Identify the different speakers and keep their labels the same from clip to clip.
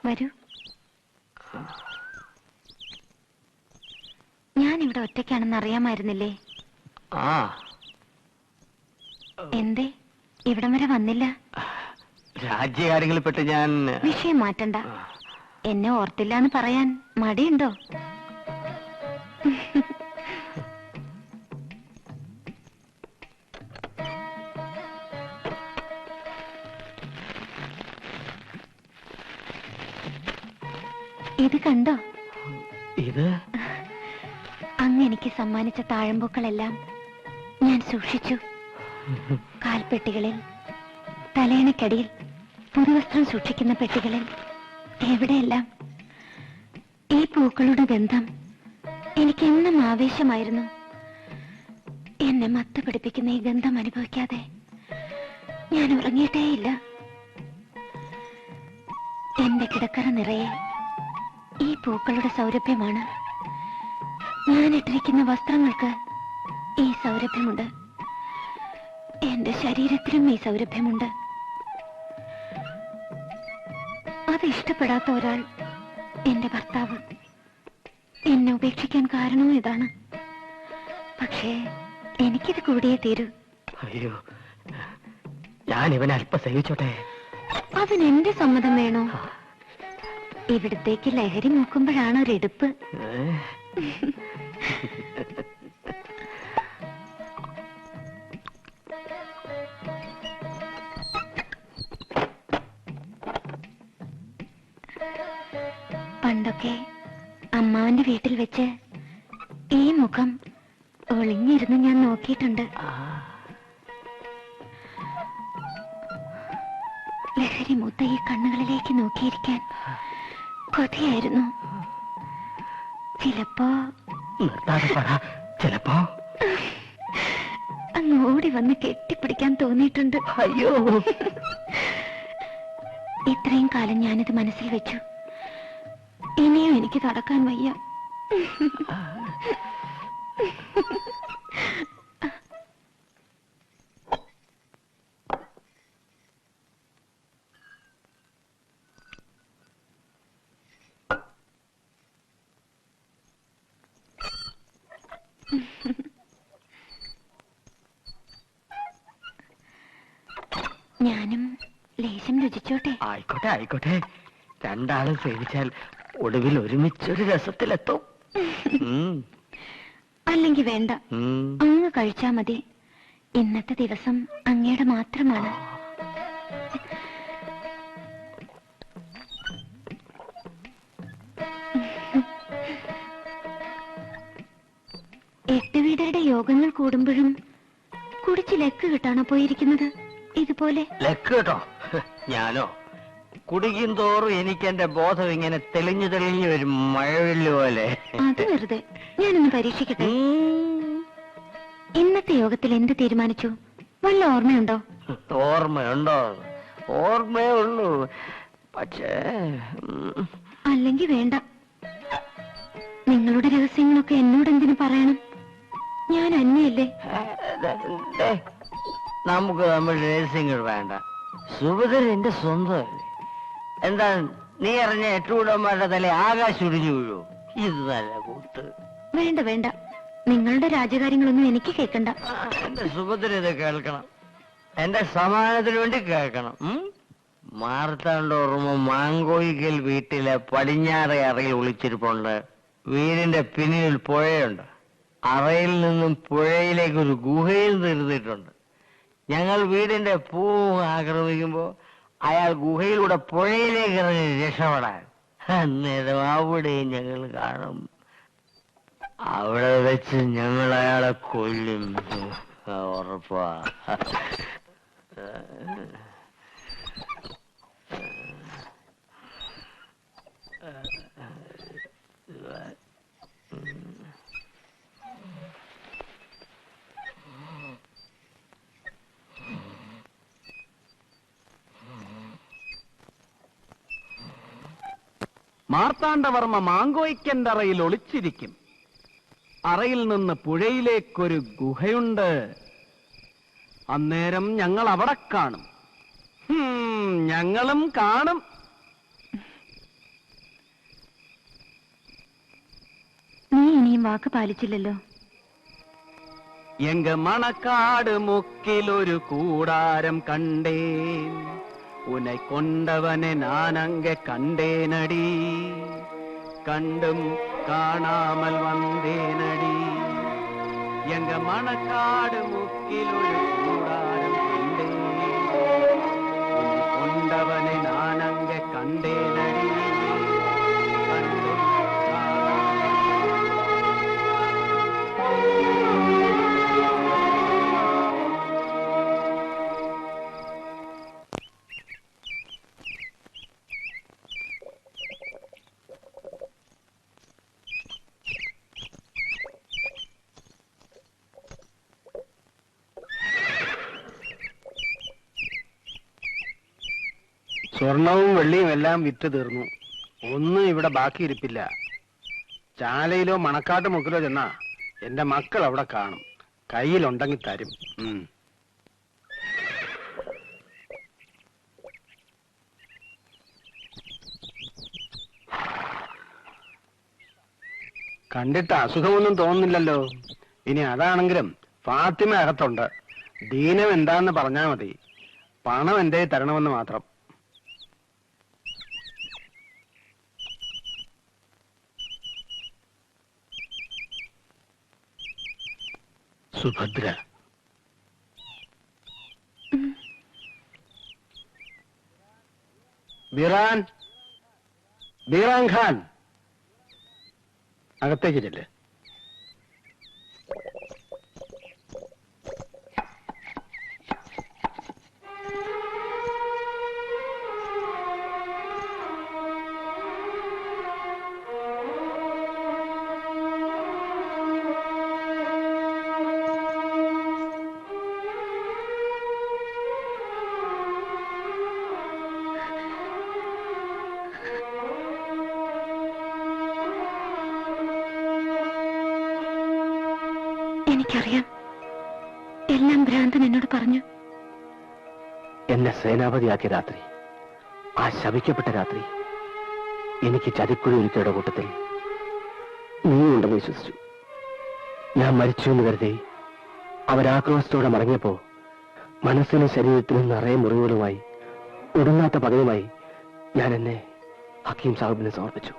Speaker 1: വരൂ. ഞാനിവിടെ ഒറ്റയ്ക്കാണെന്ന് അറിയാമായിരുന്നില്ലേ? എന്തേ ഇവിടം വരെ വന്നില്ല?
Speaker 2: രാജ്യകാര്യങ്ങളിൽ പെട്ട് ഞാൻ...
Speaker 1: വിഷയം മാറ്റണ്ട. എന്നെ ഓർത്തില്ല എന്ന് പറയാൻ മടിയുണ്ടോ? ഇത് കണ്ടോ?
Speaker 2: ഇത്
Speaker 1: അങ്ങ് എനിക്ക് സമ്മാനിച്ച താഴമ്പൂക്കളെല്ലാം ഞാൻ സൂക്ഷിച്ചു. കാൽപ്പെട്ടികളിൽ, തലയണക്കടിയിൽ, പുതുവസ്ത്രം സൂക്ഷിക്കുന്ന പെട്ടികളിൽ, എവിടെയെല്ലാം. ഈ പൂക്കളുടെ ഗന്ധം എനിക്ക് എന്നും ആവേശമായിരുന്നു. എന്നെ മത്ത് പിടിപ്പിക്കുന്ന ഈ ഗന്ധം അനുഭവിക്കാതെ ഞാൻ ഉറങ്ങിയിട്ടേയില്ല. എന്റെ കിടക്കറ നിറയെ ഈ പൂക്കളുടെ സൗരഭ്യമാണ്. ഞാൻ ഇട്ടിരിക്കുന്ന വസ്ത്രങ്ങൾക്ക് ഈ സൗരഭ്യമുണ്ട്. എന്റെ ശരീരത്തിലും ഈ സൗരഭ്യമുണ്ട്. അത് ഇഷ്ടപ്പെടാത്ത ഒരാൾ, എന്റെ ഭർത്താവ്, എന്നെ ഉപേക്ഷിക്കാൻ കാരണവും ഇതാണ്. പക്ഷേ എനിക്കിത് കൂടിയേ തീരൂ.
Speaker 2: അയ്യോ, ഞാൻ ഇവനെ അല്പം സഹിച്ചോട്ടെ.
Speaker 1: അതിനെന്റെ സമ്മതം വേണോ? ഇവിടത്തേക്ക് ലഹരി നോക്കുമ്പോഴാണ് ഒരെടുപ്പ്. പണ്ടൊക്കെ അമ്മാവന്റെ വീട്ടിൽ വെച്ച് ഈ മുഖം ഒളിഞ്ഞിരുന്ന് ഞാൻ നോക്കിയിട്ടുണ്ട്. ലഹരി മൂത്ത ഈ കണ്ണുകളിലേക്ക് നോക്കിയിരിക്കാൻ കൊതിയായിരുന്നു. ചിലപ്പോ അങ്ങ് ഓടി വന്ന് കെട്ടിപ്പിടിക്കാൻ തോന്നിയിട്ടുണ്ട്.
Speaker 2: അയ്യോ,
Speaker 1: ഇത്രയും കാലം ഞാനിത് മനസ്സിൽ വെച്ചു. ഇനിയും എനിക്ക് നടക്കാൻ വയ്യ. ഞാനും ലേശം രുചിച്ചോട്ടെ?
Speaker 2: ആയിക്കോട്ടെ ആയിക്കോട്ടെ. രണ്ടാളും സേവിച്ചാൽ ഒടുവിൽ ഒരുമിച്ചൊരു രസത്തിലെത്തും.
Speaker 1: അല്ലെങ്കിൽ വേണ്ട, അങ്ങ് കഴിച്ചാ മതി. ഇന്നത്തെ ദിവസം അങ്ങയുടെ മാത്രമാണ്. എട്ടുവീടരുടെ യോഗങ്ങൾ കൂടുമ്പോഴും കുടിച്ച് ലക്ക് കിട്ടാണോ പോയിരിക്കുന്നത്? ഇതുപോലെ
Speaker 2: ലക്ക് കേട്ടോ. ഞാനോ കുടിക്കും തോറും എനിക്ക് എന്റെ ബോധം ഇങ്ങനെ തെളിഞ്ഞു തെളിഞ്ഞു വരും, മഴവില്ല് പോലെ.
Speaker 1: അത് വെറുതെ. ഞാനൊന്ന് പരീക്ഷിക്കട്ടെ. ഇന്നത്തെ യോഗത്തിൽ എന്ത് തീരുമാനിച്ചു? വല്ല ഓർമ്മയുണ്ടോ?
Speaker 2: ഓർമ്മയുണ്ടോ? ഓർമ്മയേ ഉള്ളൂ. പക്ഷേ
Speaker 1: അല്ലെങ്കിൽ വേണ്ട. നിങ്ങളുടെ രഹസ്യങ്ങളൊക്കെ എന്നോട് എന്തിനു പറയണം? ഞാൻ അന്യല്ലേ.
Speaker 2: നമുക്ക് നമ്മുടെ രഹസ്യങ്ങൾ വേണ്ട. സുഭദ്ര എന്റെ സ്വന്തമല്ലേ. എന്താ നീ അറിഞ്ഞ എട്ടുകൂടന്മാരുടെ തല ആകാശം ഒടിഞ്ഞു വീഴൂ? ഇത് നല്ല കൂത്ത്.
Speaker 1: വേണ്ട വേണ്ട, നിങ്ങളുടെ രാജകാര്യങ്ങളൊന്നും എനിക്ക് കേൾക്കണ്ട.
Speaker 2: എന്റെ സുഭദ്ര ഇത് കേൾക്കണം. എന്റെ സമാധാനത്തിന് വേണ്ടി കേൾക്കണം. മാർത്താണ്ട് ഓർമ്മ മാങ്കോയിക്കൽ വീട്ടിലെ പടിഞ്ഞാറെ അറയിൽ ഒളിച്ചിരിപ്പുണ്ട്. വീടിന്റെ പിന്നിൽ പുഴയുണ്ട്. അറയിൽ നിന്നും പുഴയിലേക്ക് ഒരു ഗുഹയിൽ തീർന്നിട്ടുണ്ട്. ഞങ്ങൾ വീടിന്റെ പൂ ആക്രമിക്കുമ്പോ അയാൾ ഗുഹയിലൂടെ പുഴയിലേക്ക് ഇറങ്ങി രക്ഷപ്പെടാൻ. അന്നേരം അവിടെയും ഞങ്ങൾ കാണും. അവിടെ വെച്ച് ഞങ്ങൾ അയാളെ കൊല്ലും. ഉറപ്പാ.
Speaker 3: മാർത്താണ്ഡവർമ്മ മാങ്കോയ്ക്കന്റെ അറയിൽ ഒളിച്ചിരിക്കും. അറയിൽ നിന്ന് പുഴയിലേക്കൊരു ഗുഹയുണ്ട്. അന്നേരം ഞങ്ങൾ അവിടെ കാണും. ഞങ്ങളും കാണും.
Speaker 1: നീ ഇനിയും വാക്ക് പാലിച്ചില്ലല്ലോ.
Speaker 3: എങ്ക മണക്കാട് മുക്കിലൊരു കൂടാരം കണ്ടേൻ, ഉനെ കൊണ്ടവനെ നാനങ്ക കണ്ടേനടി, കണ്ടും കാണാമൽ വന്നേനടി. എങ്ക മണക്കാട് മുക്കിലൊരു കൂടാരം കണ്ടേൻ, ഉനെ കൊണ്ടവനെ നാനങ്ക കണ്ടേനടി, കണ്ടും സ്വർണവും വെള്ളിയും എല്ലാം വിറ്റ് തീർന്നു. ഒന്നും ഇവിടെ ബാക്കി ഇരിപ്പില്ല. ചാലയിലോ മണക്കാട്ട് മുക്കിലോ ചെന്നാ എന്റെ മക്കൾ അവിടെ കാണും. കയ്യിലുണ്ടെങ്കിൽ തരും. കണ്ടിട്ട് അസുഖമൊന്നും തോന്നുന്നില്ലല്ലോ. ഇനി അതാണെങ്കിലും ഫാത്തിമ അകത്തുണ്ട്. ദീനം എന്താന്ന് പറഞ്ഞാ മതി. പണം എന്റെ തരണമെന്ന് മാത്രം. സുഭദ്ര, ബീറാൻ, ബീറാൻ ഖാൻ, അകത്തേക്ക് ചെല്ല്.
Speaker 1: എനിക്കറിയാം, എല്ലാം ഭ്രാന്തൻ എന്നോട് പറഞ്ഞു.
Speaker 3: എന്നെ സേനാപതിയാക്കിയ രാത്രി, ആ ശപിക്കപ്പെട്ട രാത്രി, എനിക്ക് ചതിക്കുഴി ഒരുക്കിയുടെ കൂട്ടത്തിൽ നീ ഉണ്ടെന്ന് വിശ്വസിച്ചു. ഞാൻ മരിച്ചു എന്ന് കരുതി അവരാക്രോശത്തോടെ മടങ്ങിയപ്പോ മനസ്സിനും ശരീരത്തിനും നിറയെ മുറിവുകളുമായി ഒടുങ്ങാത്ത പകയുമായി ഞാൻ എന്നെ ഹക്കീം സാഹിബിനെ സമർപ്പിച്ചു.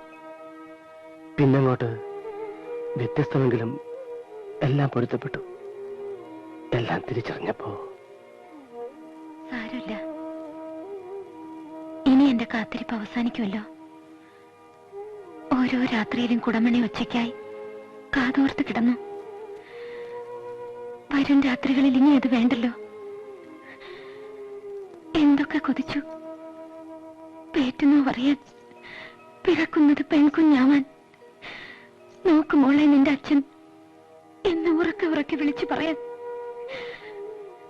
Speaker 3: പിന്നങ്ങോട്ട് വ്യത്യസ്തമെങ്കിലും എല്ലാം പൊരുത്തപ്പെട്ടു. എല്ലാം തിരിച്ചറിഞ്ഞപ്പോ
Speaker 1: സാരമില്ല, ഇനി എന്റെ കാത്തിരിപ്പ് അവസാനിക്കുമല്ലോ. ഓരോ രാത്രിയിലും കുടമണി ഒച്ചയ്ക്കായി കാതോർത്ത് കിടന്നു. വരും രാത്രികളിൽ ഇനി അത് വേണ്ടല്ലോ. എന്തൊക്കെ കൊതിച്ചു. പേറ്റുന്നോ പറയാൻ, പിറക്കുന്നത് പെൺകുഞ്ഞാവാൻ. നോക്കുമോളെ നിന്റെ അച്ഛൻ എന്ന് ഉറക്കെ ഉറക്കെ വിളിച്ചു പറയാൻ.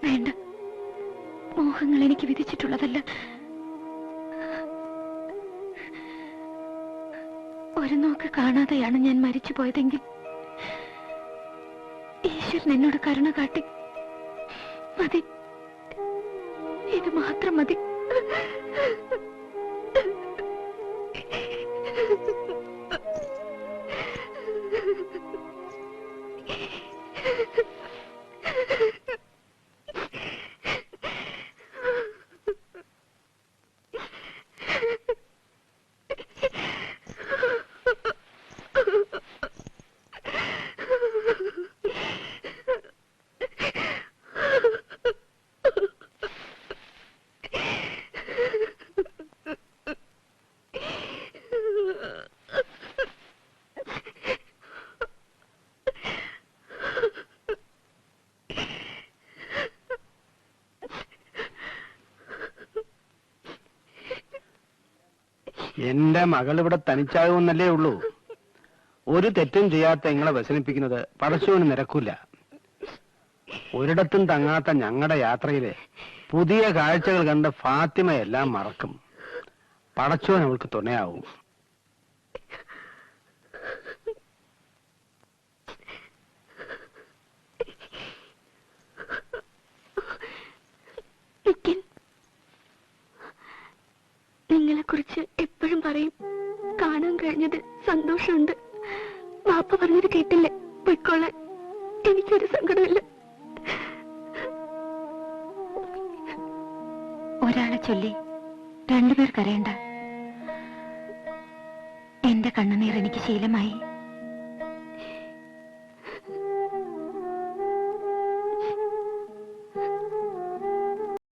Speaker 1: വേണ്ട, മോഹങ്ങൾ എനിക്ക് വിധിച്ചിട്ടുള്ളതല്ല. ഒരു നോക്ക് കാണാതെയാണ് ഞാൻ മരിച്ചു പോയതെങ്കിൽ ഈശ്വരൻ എന്നോട് കരുണ കാട്ടി. മതി, ഇത് മാത്രം മതി. എന്റെ മകൾ ഇവിടെ തനിച്ചാകുമെന്നല്ലേ ഉള്ളൂ. ഒരു തെറ്റും ചെയ്യാത്ത നിങ്ങളെ വ്യസനിപ്പിക്കുന്നത് പടച്ചോന് നിരക്കൂല. ഒരിടത്തും തങ്ങാത്ത ഞങ്ങളുടെ യാത്രയിലെ പുതിയ കാഴ്ചകൾ കണ്ട് ഫാത്തിമയെല്ലാം മറക്കും. പടച്ചോൻ അവൾക്ക് തുണയാവും. നിങ്ങളെ കുറിച്ച് എപ്പോഴും പറയും. കാണാൻ കഴിഞ്ഞത് സന്തോഷമുണ്ട്.
Speaker 4: പാപ്പ പറഞ്ഞത് കേട്ടില്ലേ? പൊയ്ക്കോളാൻ. എനിക്കൊരു സങ്കടമില്ല. ഒരാളെ ചൊല്ലി രണ്ടുപേർ കരയണ്ട. എന്റെ കണ്ണുനീർ എനിക്ക് ശീലമായി.